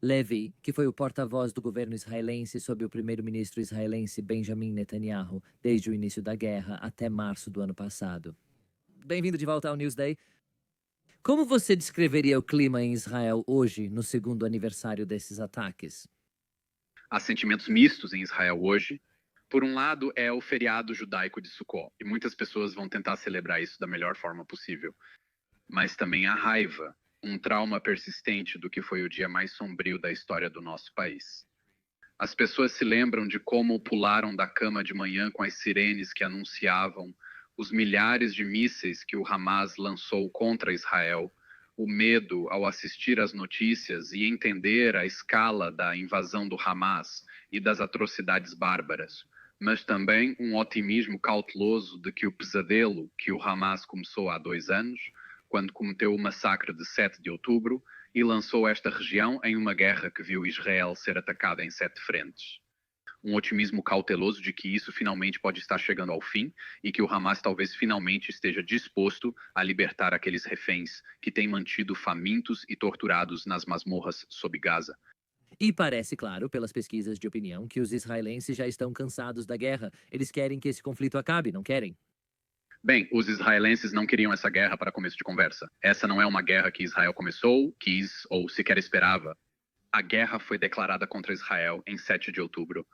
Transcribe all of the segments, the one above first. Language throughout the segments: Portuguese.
Levi, que foi o porta-voz do governo israelense sob o primeiro-ministro israelense Benjamin Netanyahu desde o início da guerra até março do ano passado. Bem-vindo de volta ao Newsday. Como você descreveria o clima em Israel hoje, no segundo aniversário desses ataques? Há sentimentos mistos em Israel hoje. Por um lado, é o feriado judaico de Sukkot, e muitas pessoas vão tentar celebrar isso da melhor forma possível. Mas também há raiva, um trauma persistente do que foi o dia mais sombrio da história do nosso país. As pessoas se lembram de como pularam da cama de manhã com as sirenes que anunciavam os milhares de mísseis que o Hamas lançou contra Israel, o medo ao assistir às notícias e entender a escala da invasão do Hamas e das atrocidades bárbaras, mas também um otimismo cauteloso de que o pesadelo que o Hamas começou há 2 anos, quando cometeu o massacre de 7 de outubro, e lançou esta região em uma guerra que viu Israel ser atacada em 7 frentes. Um otimismo cauteloso de que isso finalmente pode estar chegando ao fim e que o Hamas talvez finalmente esteja disposto a libertar aqueles reféns que têm mantido famintos e torturados nas masmorras sob Gaza. E parece claro, pelas pesquisas de opinião, que os israelenses já estão cansados da guerra. Eles querem que esse conflito acabe, não querem? Bem, os israelenses não queriam essa guerra para começo de conversa. Essa não é uma guerra que Israel começou, quis ou sequer esperava. A guerra foi declarada contra Israel em 7 de outubro.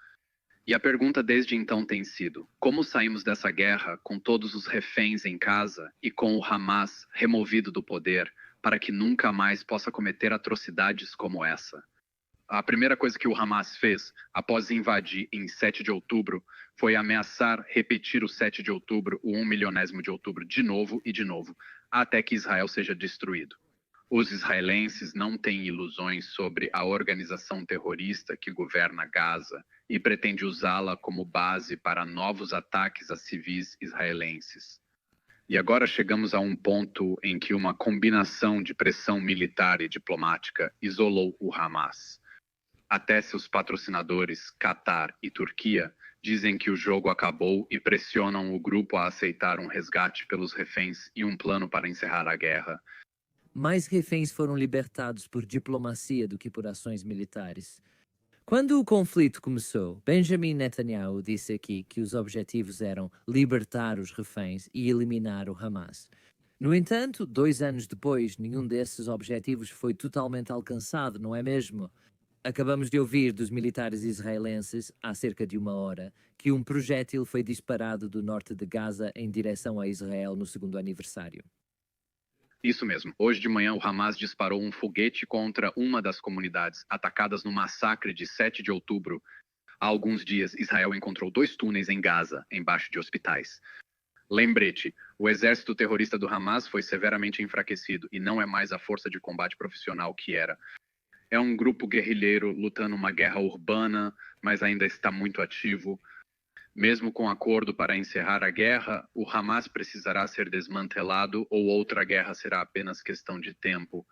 E a pergunta desde então tem sido: como saímos dessa guerra com todos os reféns em casa e com o Hamas removido do poder para que nunca mais possa cometer atrocidades como essa? A primeira coisa que o Hamas fez após invadir em 7 de outubro foi ameaçar repetir o 7 de outubro, o 1 milionésimo de outubro, de novo e de novo, até que Israel seja destruído. Os israelenses não têm ilusões sobre a organização terrorista que governa Gaza e pretende usá-la como base para novos ataques a civis israelenses. E agora chegamos a um ponto em que uma combinação de pressão militar e diplomática isolou o Hamas. Até seus patrocinadores, Catar e Turquia, dizem que o jogo acabou e pressionam o grupo a aceitar um resgate pelos reféns e um plano para encerrar a guerra. Mais reféns foram libertados por diplomacia do que por ações militares. Quando o conflito começou, Benjamin Netanyahu disse aqui que os objetivos eram libertar os reféns e eliminar o Hamas. No entanto, 2 anos depois, nenhum desses objetivos foi totalmente alcançado, não é mesmo? Acabamos de ouvir dos militares israelenses, há cerca de 1 hora, que um projétil foi disparado do norte de Gaza em direção a Israel no segundo aniversário. Isso mesmo. Hoje de manhã, o Hamas disparou um foguete contra uma das comunidades atacadas no massacre de 7 de outubro. Há alguns dias, Israel encontrou 2 túneis em Gaza, embaixo de hospitais. Lembrete, o exército terrorista do Hamas foi severamente enfraquecido e não é mais a força de combate profissional que era. É um grupo guerrilheiro lutando uma guerra urbana, mas ainda está muito ativo. Mesmo com acordo para encerrar a guerra, o Hamas precisará ser desmantelado ou outra guerra será apenas questão de tempo.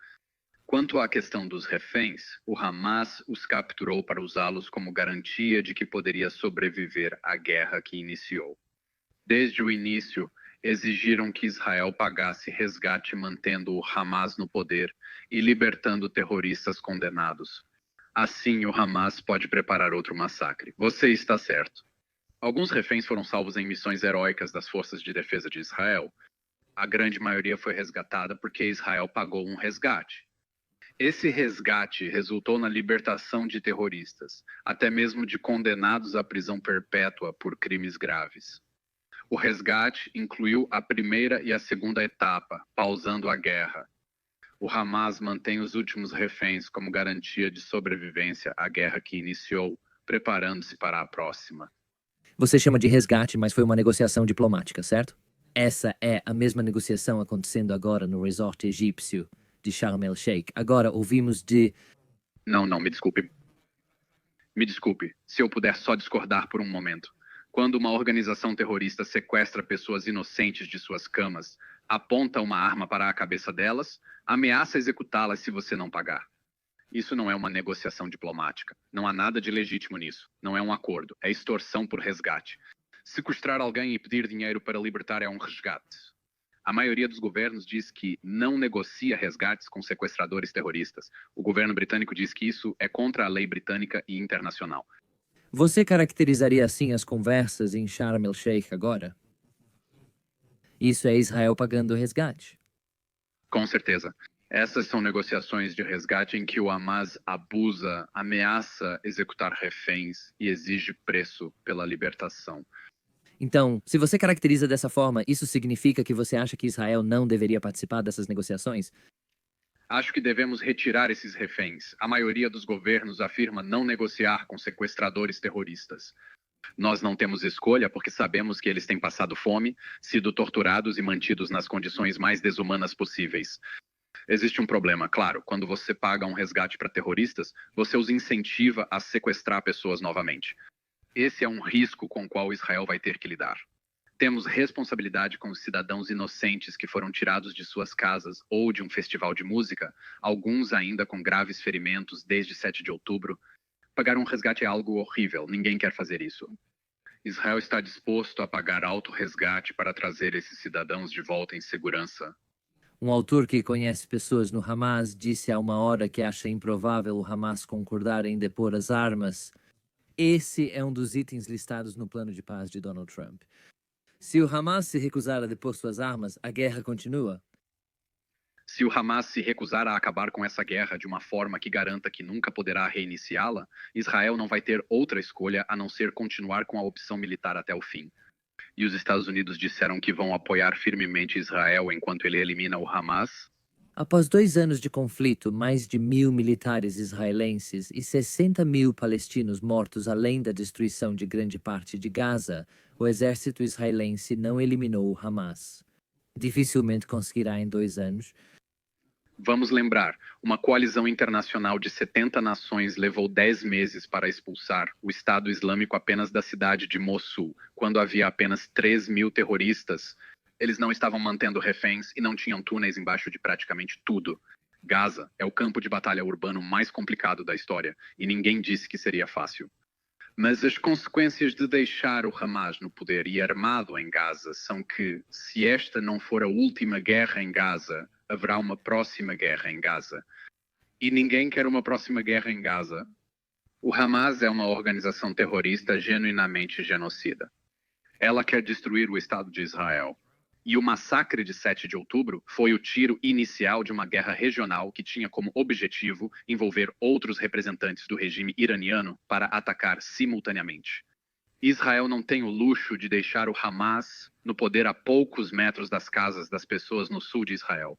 Quanto à questão dos reféns, o Hamas os capturou para usá-los como garantia de que poderia sobreviver à guerra que iniciou. Desde o início, exigiram que Israel pagasse resgate mantendo o Hamas no poder e libertando terroristas condenados. Assim, o Hamas pode preparar outro massacre. Você está certo. Alguns reféns foram salvos em missões heróicas das forças de defesa de Israel. A grande maioria foi resgatada porque Israel pagou um resgate. Esse resgate resultou na libertação de terroristas, até mesmo de condenados à prisão perpétua por crimes graves. O resgate incluiu a primeira e a segunda etapa, pausando a guerra. O Hamas mantém os últimos reféns como garantia de sobrevivência à guerra que iniciou, preparando-se para a próxima. Você chama de resgate, mas foi uma negociação diplomática, certo? Essa é a mesma negociação acontecendo agora no resort egípcio de Sharm el-Sheikh. Agora ouvimos de... Não, me desculpe. Me desculpe, se eu puder só discordar por um momento. Quando uma organização terrorista sequestra pessoas inocentes de suas camas, aponta uma arma para a cabeça delas, ameaça executá-las se você não pagar. Isso não é uma negociação diplomática. Não há nada de legítimo nisso. Não é um acordo. É extorsão por resgate. Sequestrar alguém e pedir dinheiro para libertar é um resgate. A maioria dos governos diz que não negocia resgates com sequestradores terroristas. O governo britânico diz que isso é contra a lei britânica e internacional. Você caracterizaria assim as conversas em Sharm el-Sheikh agora? Isso é Israel pagando o resgate. Com certeza. Essas são negociações de resgate em que o Hamas abusa, ameaça executar reféns e exige preço pela libertação. Então, se você caracteriza dessa forma, isso significa que você acha que Israel não deveria participar dessas negociações? Acho que devemos retirar esses reféns. A maioria dos governos afirma não negociar com sequestradores terroristas. Nós não temos escolha porque sabemos que eles têm passado fome, sido torturados e mantidos nas condições mais desumanas possíveis. Existe um problema, claro, quando você paga um resgate para terroristas, você os incentiva a sequestrar pessoas novamente. Esse é um risco com o qual Israel vai ter que lidar. Temos responsabilidade com os cidadãos inocentes que foram tirados de suas casas ou de um festival de música, alguns ainda com graves ferimentos desde 7 de outubro. Pagar um resgate é algo horrível, ninguém quer fazer isso. Israel está disposto a pagar alto resgate para trazer esses cidadãos de volta em segurança. Um autor que conhece pessoas no Hamas disse há uma hora que acha improvável o Hamas concordar em depor as armas. Esse é um dos itens listados no plano de paz de Donald Trump. Se o Hamas se recusar a depor suas armas, a guerra continua. Se o Hamas se recusar a acabar com essa guerra de uma forma que garanta que nunca poderá reiniciá-la, Israel não vai ter outra escolha a não ser continuar com a opção militar até o fim. E os Estados Unidos disseram que vão apoiar firmemente Israel enquanto ele elimina o Hamas. Após 2 anos de conflito, mais de 1.000 militares israelenses e 60 mil palestinos mortos, além da destruição de grande parte de Gaza, o exército israelense não eliminou o Hamas. Dificilmente conseguirá em 2 anos. Vamos lembrar, uma coalizão internacional de 70 nações levou 10 meses para expulsar o Estado Islâmico apenas da cidade de Mossul, quando havia apenas 3.000 terroristas. Eles não estavam mantendo reféns e não tinham túneis embaixo de praticamente tudo. Gaza é o campo de batalha urbano mais complicado da história e ninguém disse que seria fácil. Mas as consequências de deixar o Hamas no poder e armado em Gaza são que, se esta não for a última guerra em Gaza, haverá uma próxima guerra em Gaza. E ninguém quer uma próxima guerra em Gaza. O Hamas é uma organização terrorista genuinamente genocida. Ela quer destruir o Estado de Israel. E o massacre de 7 de outubro foi o tiro inicial de uma guerra regional que tinha como objetivo envolver outros representantes do regime iraniano para atacar simultaneamente. Israel não tem o luxo de deixar o Hamas no poder a poucos metros das casas das pessoas no sul de Israel.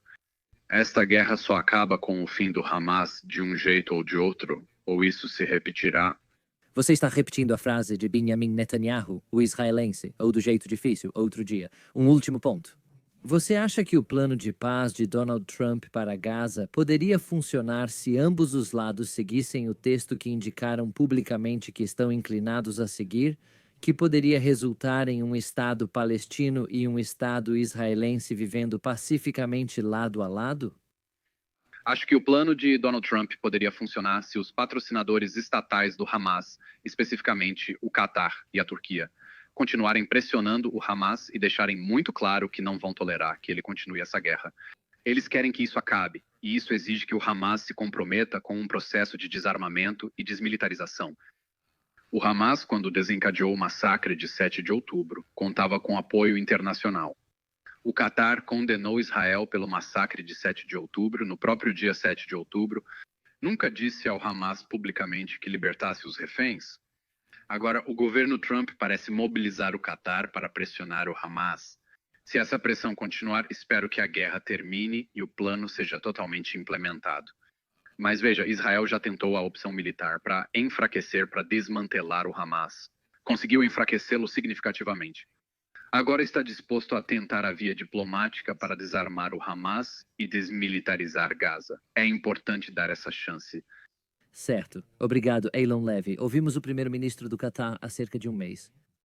Esta guerra só acaba com o fim do Hamas de um jeito ou de outro, ou isso se repetirá. Você está repetindo a frase de Benjamin Netanyahu, o israelense, ou do jeito difícil, outro dia. Um último ponto. Você acha que o plano de paz de Donald Trump para Gaza poderia funcionar se ambos os lados seguissem o texto que indicaram publicamente que estão inclinados a seguir, que poderia resultar em um Estado palestino e um Estado israelense vivendo pacificamente lado a lado? Acho que o plano de Donald Trump poderia funcionar se os patrocinadores estatais do Hamas, especificamente o Catar e a Turquia, continuarem pressionando o Hamas e deixarem muito claro que não vão tolerar que ele continue essa guerra. Eles querem que isso acabe, e isso exige que o Hamas se comprometa com um processo de desarmamento e desmilitarização. O Hamas, quando desencadeou o massacre de 7 de outubro, contava com apoio internacional. O Catar condenou Israel pelo massacre de 7 de outubro, no próprio dia 7 de outubro. Nunca disse ao Hamas publicamente que libertasse os reféns. Agora, o governo Trump parece mobilizar o Catar para pressionar o Hamas. Se essa pressão continuar, espero que a guerra termine e o plano seja totalmente implementado. Mas veja, Israel já tentou a opção militar para enfraquecer, para desmantelar o Hamas. Conseguiu enfraquecê-lo significativamente. Agora está disposto a tentar a via diplomática para desarmar o Hamas e desmilitarizar Gaza. É importante dar essa chance. Certo. Obrigado, Eilon Levy. Ouvimos o primeiro-ministro do Catar há cerca de um mês.